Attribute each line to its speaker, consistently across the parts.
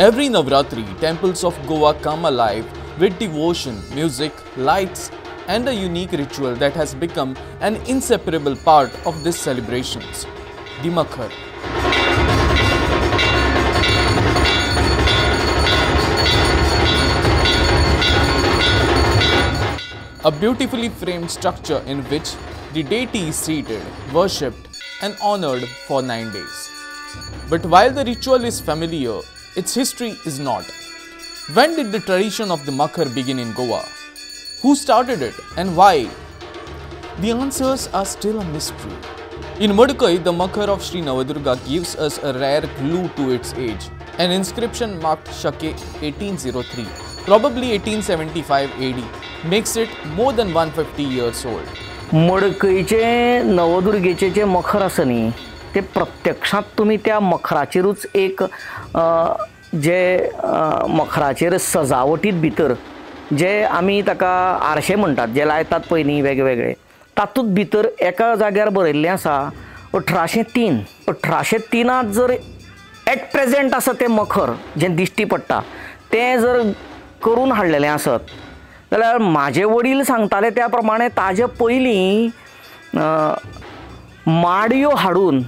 Speaker 1: Every Navratri, temples of Goa come alive with devotion, music, lights, and a unique ritual that has become an inseparable part of these celebrations, the Makhar. A beautifully framed structure in which the deity is seated, worshipped, and honored for 9 days. But while the ritual is familiar, its history is not. When did the tradition of the Makhar begin in Goa? Who started it and why? The answers are still a mystery. In Madukkai, the Makhar of Sri Navadurga gives us a rare clue to its age. An inscription marked Shake 1803, probably 1875 AD, makes it more than 150 years old.
Speaker 2: मडकईचे नवदुर्गेचे जे मखर आसा न्ही ते प्रत्यक्षात तुम्ही त्या मखराचेरूच एक जे मखराचेर सजावटीत भितर जे आमी ताका आरशे म्हणटात जे लायतात पळय न्ही वेगवेगळे तातूंत भितर एका जाग्यार बरयल्लें आसा 1803. 1803 जर एट प्रेजेंट आसा तें मखर जें दिश्टी पडटा तें जर करून हाडलेलें आसत जाल्यार म्हाजे वडील सांगताले त्या प्रमाणे ताजे पयलीं माडयो हाडून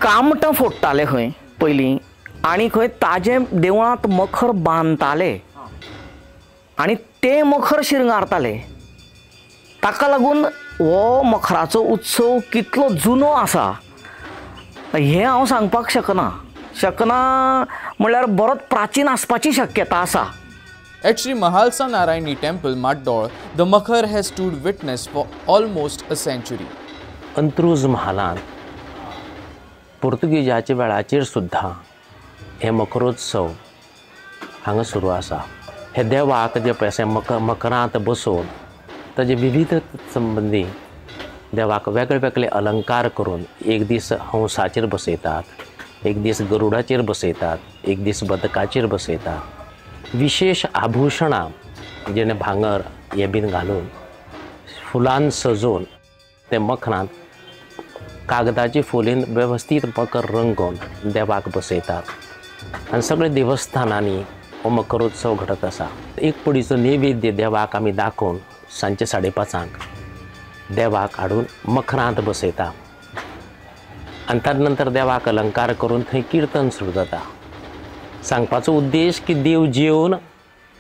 Speaker 2: कामटां फोडटाले खंय पयलीं आनी खंय ताजे देवळांत मखर बांदताले आनी ते मखर शिरंगारताले. ताका लागून हो मखराचो उत्सव कितलो जुनो आसा हें हांव सांगपाक शकना म्हळ्यार बरोच प्राचीन आसपाची शक्यता आसा.
Speaker 1: At Sri Mahalsa Narayani Temple, Maddor, the Makhar has stood witness for almost a century.
Speaker 3: Antruz महालांत पोर्तुगीजाच्या वेळाचेर सुद्दां हे मकरोत्सव हांगा सुरू आसा. हे देवाक जे पळय मकरांत बसोवन ताजे विविध संबंदी देवाक वेगळे वेगळे अलंकार करून एक दीस हंसाचेर बसयतात, एक दीस गरुडाचेर बसयतात, एक दीस बदकाचेर बसयतात. विशेष आभूषणां जेणे भांगर हे बीन घालून फुलान सजोवन ते मखरांत कागदाची फुलीन वेवस्थीत मकर रंगोवन देवाक बसयतात आनी सगळे देवस्थानांनी हो मकरोत्सव घडत आसा. एक पडीचो नैवेद्य देवाक आमी दाखोवन सांजचे 5:30 देवाक हाडून मखरांत बसयता आनी ताजे नंतर देवाक अलंकार करून थंय कीर्तन सुरू जाता. सांगपाचो उद्देश की देव जेवन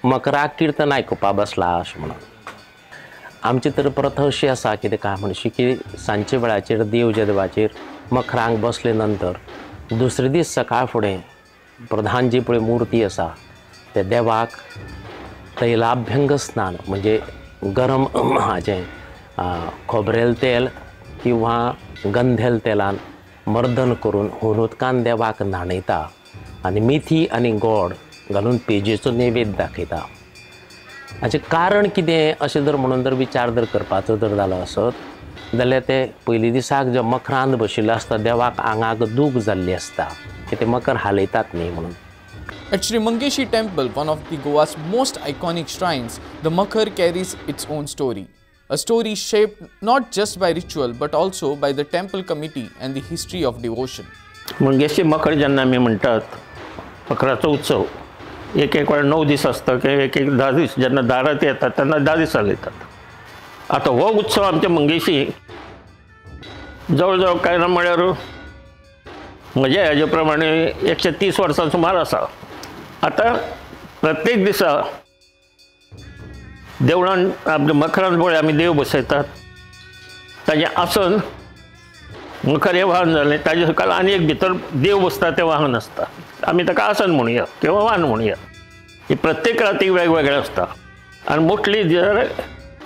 Speaker 3: मकराक कीर्तन आयकुपा बसला अशें म्हणून. आमची तर प्रथा अशी आसा कितें काय म्हणशी की सांजचे वेळाचेर देव जे देवाचेर मखरांक बसले नंतर दुसरे दीस सकाळ फुडें प्रधान जी पळय मुर्ती आसा ते देवाक तैलाभ्यंग स्नान म्हणजे गरम हाचें खोबरेल तेल किंवा गंधेल तेलान मर्दन करून हुनूतकान देवाक न्हाणयता आनी मेथी आनी गोड घालून पेजेचो नैवेद्य दाखयता. हाचें कारण कितें अशें जर म्हणून जर विचार जर करपाचो जर जालो आसत जाल्यार ते पयलीं दिसाक जे मखरांत बशिल्लो आसता देवाक आंगाक दूख जाल्ली आसता की ते मकर हालयतात न्ही म्हणून.
Speaker 1: At Sri Mangeshi Temple, one of the Goa's most iconic shrines, the Makhar carries its own story. A story shaped not just by ritual but also by the temple committee and the history of devotion.
Speaker 4: Mangeshi मखर जेन्ना आमी म्हणटात मखराचो उत्सव एक वेळा 9 दीस आसता की एक 10 दीस जेन्ना दारात येतात तेन्ना 10 दीस चलयतात. आतां हो उत्सव आमच्या मंगेशी जवळ जवळ काय ना म्हळ्यार म्हज्या हेजे प्रमाणे 130 वर्सां सुमार आसा. आतां प्रत्येक दिसा देवळान आपल्या मखरांत पळय आमी देव बसयतात ताजें आसन मखर हें वाहन जालें ताजे सकयल आनी एक भितर देव बसता तें वाहन आसता. आमी ताका आसन म्हणुया किंवा वाहन म्हणुया. ही प्रत्येक रातीक वेगवेगळें आसता आनी मोस्टली जर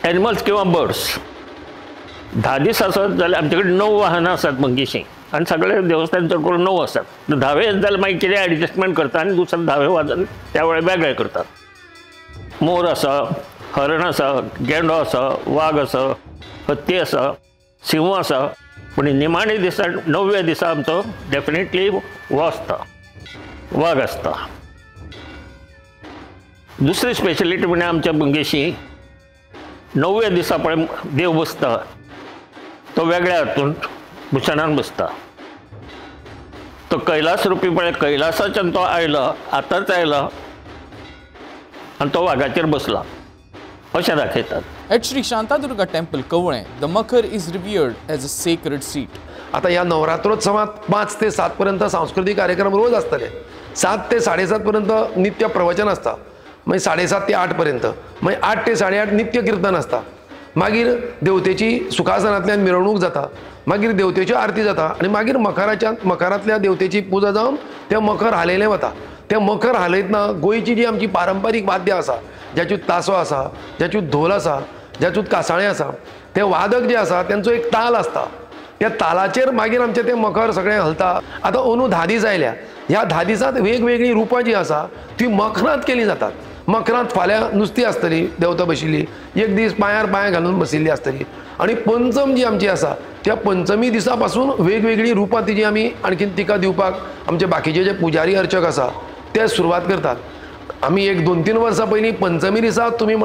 Speaker 4: एनिमल्स किंवा बर्ड्स 10 दीस आसत जाल्यार आमचे कडेन 9 वाहनां आसात मंगेशी आनी सगळे देवस्थान चड करून 9 आसात. 10वें जाल्यार मागीर कितें एडजस्टमेंट करता आनी दुसरे 10वें वाजन त्या वेळार वेगळे करतात. मोर आसा, हरण आसा, गेंडो आसा, वाग आसा, हत्ती आसा, सिंह आसा. पूण निमाणे दिसा 9व्या दिसा आमचो डेफिनेटली हो आसता, वाग आसता. दुसरी स्पेशलिटी म्हणजे आमच्या मंगेशी 9व्या दिसा पळय देव बसता तो वेगळ्या हातून भुशणान बसता. तो तो कैलास रुपी पळय कैलासाच्यान तो आयलो, आतांच आयलो आनी तो वाघाचेर बसला अशें दाखयतात.
Speaker 1: At Sri Shantadurga Temple, Kavane, the Makhar is revered as a sacred seat.
Speaker 5: आता या नवरात्रोत्सवात 5 ते 7 पर्यंत सांस्कृतिक कार्यक्रम रोज असतले. 7 ते 7:30 पर्यंत नित्य प्रवचन असता, मागीर 7:30 ते 8 पर्यंत, मागीर 8 ते 8:30 नित्य कीर्तन असता, मागीर देवतेची सुखासनांतल्यान मिरवणूक जाता, मागीर देवतेची आरती जाता आनी मागीर मखरांतल्या देवतेची पुजा जावन तें मखर हालयलें वता. तें मखर हालयतना गोंयची जी आमची पारंपारीक वाद्यां आसा, जातूंत तासो आसा, जातूंत ढोल आसा, जातूंत कासाळें आसा, ते वादक जे आसा तेंचो एक ताल आसता. त्या तालाचेर मागीर आमचे ते मखर सगळें हलता. आतां अंदू 10 दीस आयल्या, ह्या 10 दिसांत वेगवेगळी रुपां जी आसा ती मखरांत केली जातात. मखरांत फाल्यां नुस्तीं आसतली देवता बशिल्ली, एक दीस पांयार पांय घालून बशिल्ली आसतली आनी पंचम जी आमची आसा त्या पंचमी दिसा पासून वेगवेगळी रुपां तिजी आमी आणखीन तिका दिवपाक आमचे बाकीचे जे पुजारी अर्चक आसा ते सुरवात करतात. आमी एक 2-3 वर्सां पयलीं पंचमी दिसा तुमी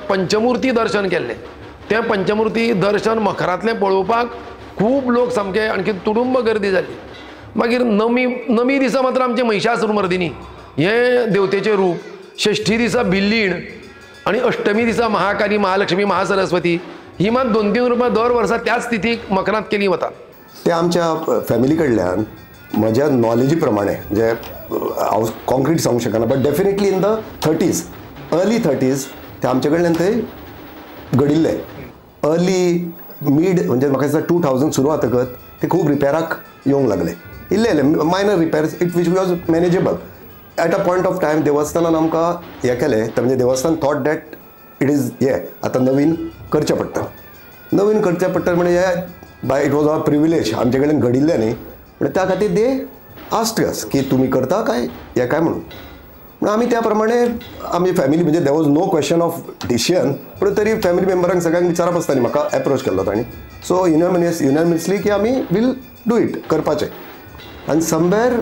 Speaker 5: पंचमुर्ती दर्शन केल्लें. तें पंचमुर्ती दर्शन मखरांतलें पळोवपाक खूब लोक सामके आणखी तुडुंब गर्दी जाली. मागीर नमी दिसा मात्र आमचे महिषासुरमर्दिनी हें देवतेचें रूप, षष्ठी दिसा बिल्लीण आनी अष्टमी दिसा महाकाली, महालक्ष्मी, महासरस्वती ही मात 2-3 रुपां दर वर्सा त्याच स्थितीक मकरांत केली वतात.
Speaker 6: ते आमच्या फॅमिली कडल्यान म्हज्या नॉलेजी प्रमाणे जे हांव कॉन्क्रीट सांगूंक शकना, but definitely in the 30s, early 30s ते आमचे कडल्यान ते घडिल्ले. अर्ली मिड म्हणजे म्हाका दिसता 2000 सुरू जातकच ते खूब रिपेराक येवंक लागले. इल्ले minor repairs it which was manageable. At a point of time देवस्थानान आमकां हें केलें, तर म्हणजे देवस्थान थॉट डॅट इट इज आतां नवीन करचें पडटा. नवीन करचें पडटा म्हणजे by it was a privilege आमचे कडेन घडिल्लें न्ही, म्हणजे त्या खातीर दे आस्क्ड अस की तुमी करता काय काय म्हणून. आमी त्या प्रमाणे आमी फॅमिली म्हणजे there was no question of decision, पूण तरी फॅमिली मेंबरांक सगळ्यांक विचारप आसता न्ही, म्हाका एप्रोच केल्लो तांणी. सो युनॅनिमसली की आमी वील डू इट करपाचें. आनी समवेर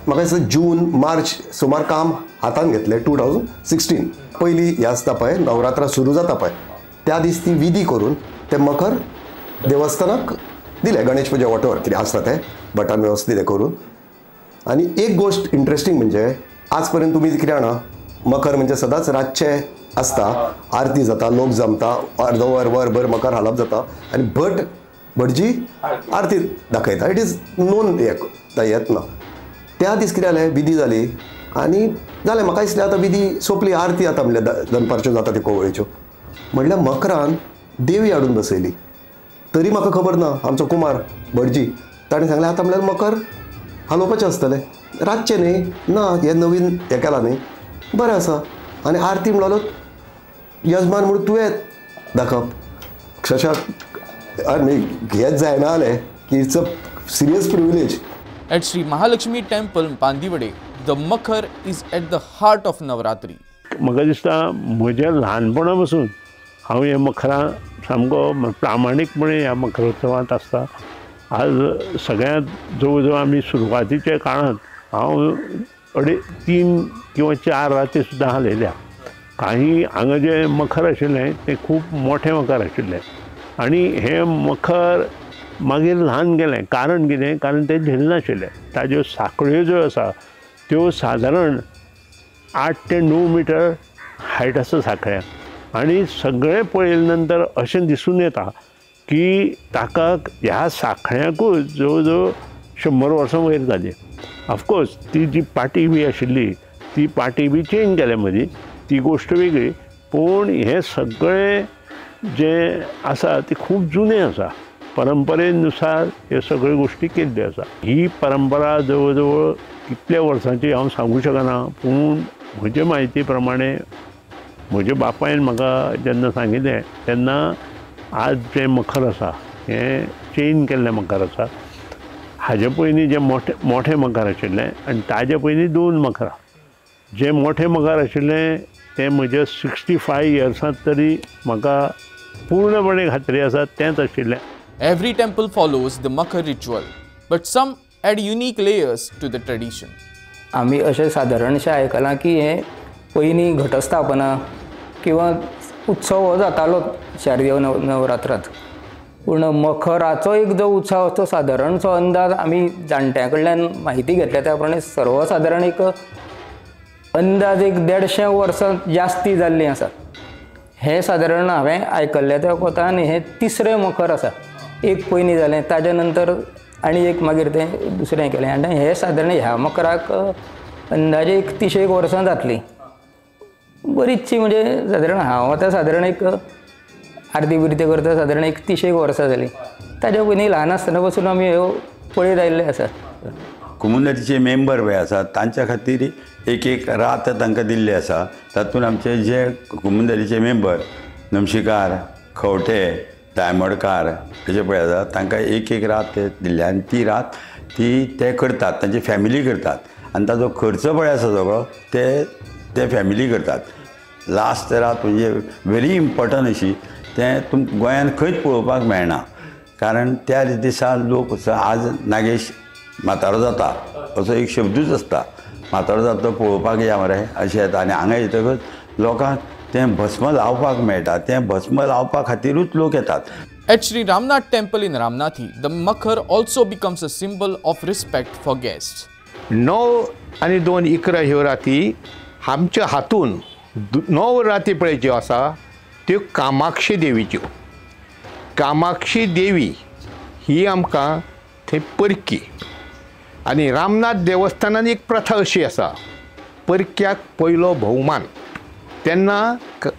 Speaker 6: म्हाका दिसता जून मार्च सुमार काम हातान घेतलें. 2016 पयलीं हें आसता पळय नवरात्रां सुरू जाता पळय त्या दीस ती विधी करून ते मखर देवस्थानाक दिले. गणेश पुजा वॉटेवर कितें आसता तें भटान वेवस्थीत हें करून. आनी एक गोश्ट इंट्रस्टींग म्हणजे आज पर्यंत तुमी कितें जाणा, मखर म्हणजे सदांच रातचे आसता, आरती जाता, लोक जमता, अर्द वरभर मखर हालप जाता आनी भटजी आरती दाखयता. इट इज नोन येतना त्या दीस कितें जालें, विधी जाली आनी जालें. म्हाका दिसलें आतां विधी सोंपली, आरती आतां म्हणल्यार दनपारच्यो जाता त्यो कोवळेच्यो. म्हणल्यार मकरान देवी हाडून बसयली. तरी म्हाका खबर ना, आमचो कुमार भटजी ताणें सांगलें आतां म्हणल्यार मकर हालोवपाचें आसतलें, रातचें न्ही, ना हें नवीन हें केलां न्ही, बरें आसा. आनी आरती म्हणलो यजमान म्हणून तुवें दाखप. अक्षरशा आनी हेंच जायना जालें की it's a serious privilege.
Speaker 1: At Sri Mahalakshmi Temple, Pandivade, the Makhar is at the heart of Navratri.
Speaker 4: म्हाका दिसता म्हज्या ल्हानपणा पासून हांव हे मखरां सामको प्रामाणीकपणे ह्या मखरोत्सवांत आसता. आज सगळ्यांत जवळ जवळ आमी सुरवातीच्या काळांत हांव 3 किंवा 4 राती सुद्दां हालयल्या. काही हांगा जे मखर आशिल्लें तें खूब मोठें मखर आशिल्लें आनी हें मखर मागीर ल्हान गेलें. कारण कितें, कारण तें झेलनाशिल्लें. ताज्यो साखळ्यो ज्यो आसा त्यो सादारण 8 ते 9 मिटर हायट आसा साखळ्याक आनी सगळें पळयले नंतर अशें दिसून येता की ताका ह्या साखळ्याकूच जवळ जवळ 100 वर्सां वयर जाली. ऑफकोर्स ती जी पाटी बी आशिल्ली ती पाटी बी चेंज केल्या मदीं, ती गोश्ट वेगळी, पूण हें सगळें जें आसा ती खूब जुनें आसा. परंपरेनुसार ह्यो सगळ्यो गोश्टी केल्ल्यो आसा. ही परंपरा जवळ जवळ कितल्या वर्सांची हांव सांगूं शकना, पूण म्हजे म्हायती प्रमाणे म्हज्या बापायन म्हाका जेन्ना सांगिल्लें तेन्ना आज जें मखर आसा हें चेंज केल्लें मखर आसा. हाजे पयलीं जे मोठे मखर आशिल्लें आनी ताजे पयलीं 2 मखरां. जे मोठे मखर आशिल्लें तें म्हज्या 65 इयर्सांत तरी म्हाका पूर्णपणे खात्री आसा तेंच आशिल्लें.
Speaker 1: Every temple follows the Makhar ritual, but some add unique layers to the tradition.
Speaker 7: आम्ही अशें सादारणशें आयकलां की हे पयलीं घटस्थापना किंवा उत्सव हो जातालो शारदीय नवरात्रांत, पूण मखराचो एक जो उत्सव तो सादारणसो अंदाज आमी जाणट्यां कडल्यान म्हायती घेतल्या त्या प्रमाणे सर्वसाधारण एक अंदाज एक 150 वर्सां जास्ती जाल्लीं आसा. हे सादारण हांवें आयकल्ल्या त्या कोतान हे तिसरें मखर आसा. एक पयलीं जालें ताज्या नंतर आनी एक मागीर तें दुसरें केलें आनी हे सादारण ह्या मकराक अंदाजे 31 वर्सां जातलीं. बरीचशी म्हणजे सादारण हांव आतां सादारण एक आरती बिरती करता सादारण 31 वर्सां जालीं. ताज्या पयलीं ल्हान आसतना पासून आमी ह्यो पळयत आयिल्ले आसा.
Speaker 8: कम्युनिटीचे मेंबर पळय आसात तांच्या खातीर एक रात तांकां दिल्ली आसा. तातूंत आमचे जे कम्युनिटीचे मेंबर नमशीकार, खंवटे, दायमडकार अशे पळय आसात तांकां एक रात दिल्ली आनी ती रात ते करतात, तांची फॅमिली करतात आनी ताजो खर्च पळय आसा सगळो ते फॅमिली करतात. लास्ट रात म्हणजे व्हेरी इम्पॉर्टंट अशी तें तुमकां गोंयांत खंयच पळोवपाक मेळना. कारण त्या दिसा लोक आज नागेश म्हातारो जाता असो एक शब्दूच आसता. म्हातारो जाता तो पळोवपाक या मरे अशें येता आनी हांगा येतकच लोकांक तें भस्म लावपाक मेळटा. तें भस्म लावपा खातीरूच लोक येतात.
Speaker 1: At Sri Ramnath Temple in Ramnathi, the Makhar also becomes a symbol of respect for guests.
Speaker 9: 9 आणि 2 11 ह्यो राती आमच्या हातून 9 राती पळय ज्यो आसा त्यो कामाक्षी देवीच्यो. कामाक्षी देवी ही आमकां थंय परकी आनी रामनाथ देवस्थानान एक प्रथा अशी आसा परक्याक पयलो भोवमान. तेन्ना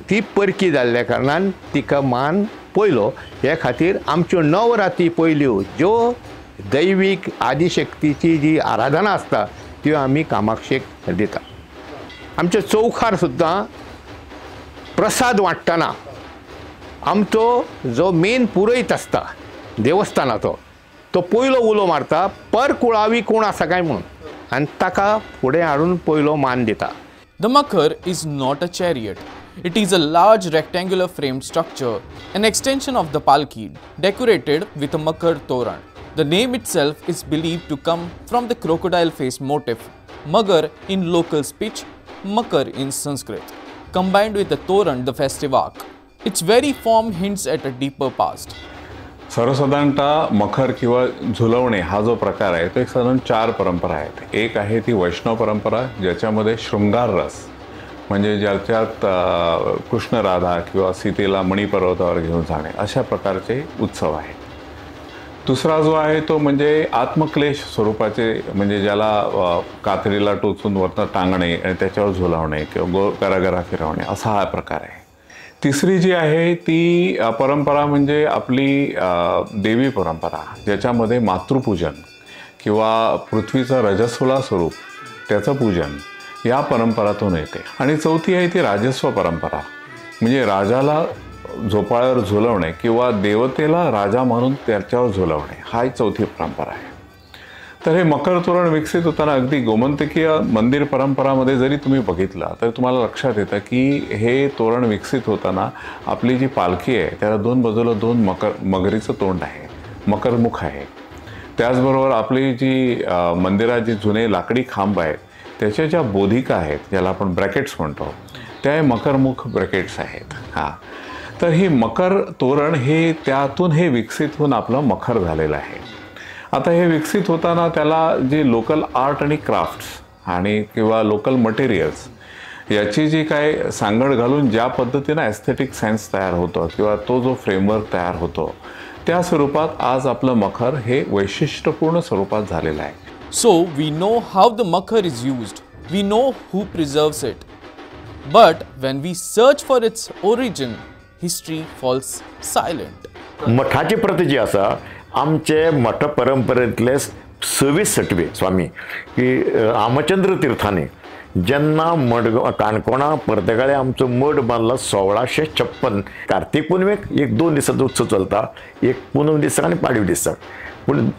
Speaker 9: ती परकी जाल्ल्या कारणान तिका मान पयलो. हे खातीर आमच्यो 9 राती पयल्यो ज्यो दैवीक आदिशक्तीची जी आराधना आसता त्यो आमी कामाक्षेक दिता. आमच्या चौखार सुद्दां प्रसाद वांट्टना आमचो जो मेन पुरोहीत आसता देवस्थानाचो तो पयलो उलो मारता पर कुळावी कोण आसा काय म्हणून आनी ताका फुडें हाडून पयलो मान दिता.
Speaker 1: The Makhar is not a chariot. It is a large rectangular framed structure, an extension of the palki, decorated with a Makhar Toran. The name itself is believed to come from the crocodile face motif, Magar in local speech, Makar in Sanskrit, combined with the Toran, the festive ark. Its very form hints at a deeper past.
Speaker 10: सर्वसाधारणतः मखर किंवा झुलवणे हा जो प्रकार आहे तो एक साधारण 4 परंपरा आहेत. एक आहे ती वैष्णव परंपरा ज्याच्यामध्ये शृंगार रस म्हणजे ज्याच्यात कृष्ण राधा किंवा सीतेला मणिपर्वतावर घेऊन जाणे अशा प्रकारचे उत्सव आहेत. दुसरा जो आहे तो म्हणजे आत्मक्लेश स्वरूपाचे म्हणजे ज्याला कातडीला टोचून वरनं टांगणे आणि त्याच्यावर झुलवणे किंवा गरागरा फिरवणे असा हा प्रकार आहे. तिसरी जी आहे ती परंपरा म्हणजे आपली देवी परंपरा ज्याच्यामध्ये मातृपूजन किंवा पृथ्वीचं रजस्वला स्वरूप त्याचं पूजन या परंपरातून येते. आणि चौथी आहे ती राजस्व परंपरा म्हणजे राजाला झोपाळ्यावर झुलवणे किंवा देवतेला राजा म्हणून त्याच्यावर झुलवणे हा एक चौथी परंपरा आहे. तर हे मकर तोरण विकसित होताना अगदी गोमंतकीय मंदिर परंपरामध्ये जरी तुम्ही बघितलं तर तुम्हाला लक्षात येतं की हे तोरण विकसित होताना आपली जी पालखी आहे त्याला 2 बाजूला 2 मगरीचं तोंड आहे, मकरमुख आहे. त्याचबरोबर आपली जी मंदिरात जी जुने लाकडी खांब आहेत त्याच्या ज्या बोधिका आहेत ज्याला आपण ब्रॅकेट्स म्हणतो त्या मकरमुख ब्रॅकेट्स आहेत. तर ही मकर तोरण हे त्यातून हे विकसित होऊन आपलं मखर झालेलं आहे. आता हे विकसित होताना त्याला जे लोकल आर्ट आणि क्राफ्ट्स आणि किंवा लोकल मटेरियल्स याची जी काय सांगड घालून ज्या पद्धतीनं ॲस्थेटिक सेन्स तयार होतं किंवा तो जो फ्रेमवर्क तयार होतो त्या स्वरूपात आज आपलं मखर हे वैशिष्ट्यपूर्ण स्वरूपात झालेलं आहे.
Speaker 1: So we know how the Makhar is used. We know who preserves it. But when we search for its origin, history falls silent.
Speaker 11: मठाची प्रथा जी आसा आमचे मठ परंपरेंतले 26 सटवे स्वामी की रामचंद्र तीर्थांनी जेन्ना मडगांव काणकोणा परतेकाळे आमचो मठ बांदलो 1656 कार्तिक पुनवेक एक 2 दिसाचो उत्सव चलता. एक पुनव दिसाक आनी पाडवी दिसाक. पूण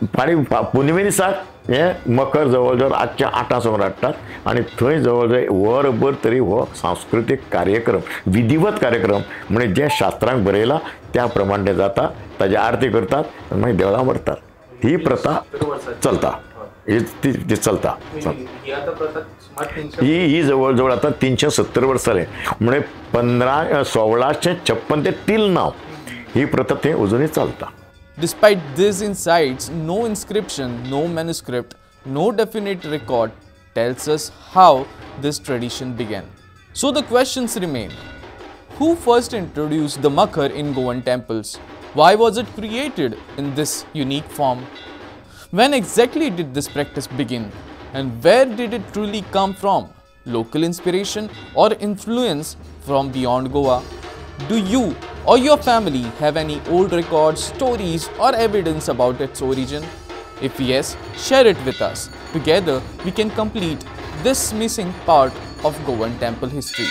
Speaker 11: पुनवे दिसाक हे मकर जवळ जवळ रातच्या 8 हाडटात आनी थंय जवळ जवळ वरभर तरी हो सांस्कृतीक कार्यक्रम विधिवत कार्यक्रम म्हणजे जे शास्त्रांक बरयला त्या प्रमाणे ते जाता. ताजी आरती करतात मागीर देवळां व्हरतात. ही प्रथा चलता. ही चलता. ही जवळ जवळ आता 370 वर्स जाले म्हणजे 1656 ते till now ही प्रथा ते अजूनही चलता.
Speaker 1: Despite these insights, no inscription, no manuscript, no definite record tells us how this tradition began. So the questions remain. Who first introduced the Makhar in Goan temples? Why was it created in this unique form? When exactly did this practice begin? And where did it truly come from? Local inspiration or influence from beyond Goa? Do you or your family have any old records, stories or evidence about its origin? If yes, share it with us. Together, we can complete this missing part of Goan temple history.